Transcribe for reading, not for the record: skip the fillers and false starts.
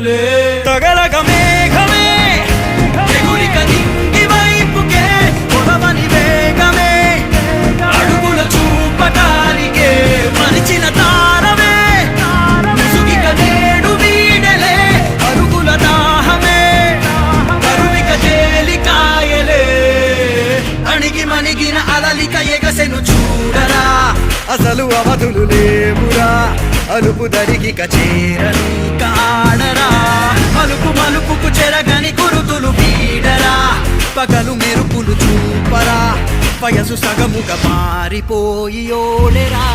కనులే తగలగ మేఘమే ఎగురిక నింగి వైపుకే పొడవని వేగమే అడుగుల చూపటానికే మరిచిన తారమే ముసుగిక నేడు వీడలే అరుగుల దాహమే కరువిక తేలికాయలే అణిగి మణిగిన అలలిక ఎగసెను చూడరా అసలు అవధులు లేవురా అలుపు దరిగిక చేరని కాడరా మలుపు మలుపుకు చెరగని గురుతులు వీడరా పగలు మెరుపులు చూపరా వయసు సగముగా మారిపోయి ఓడెరా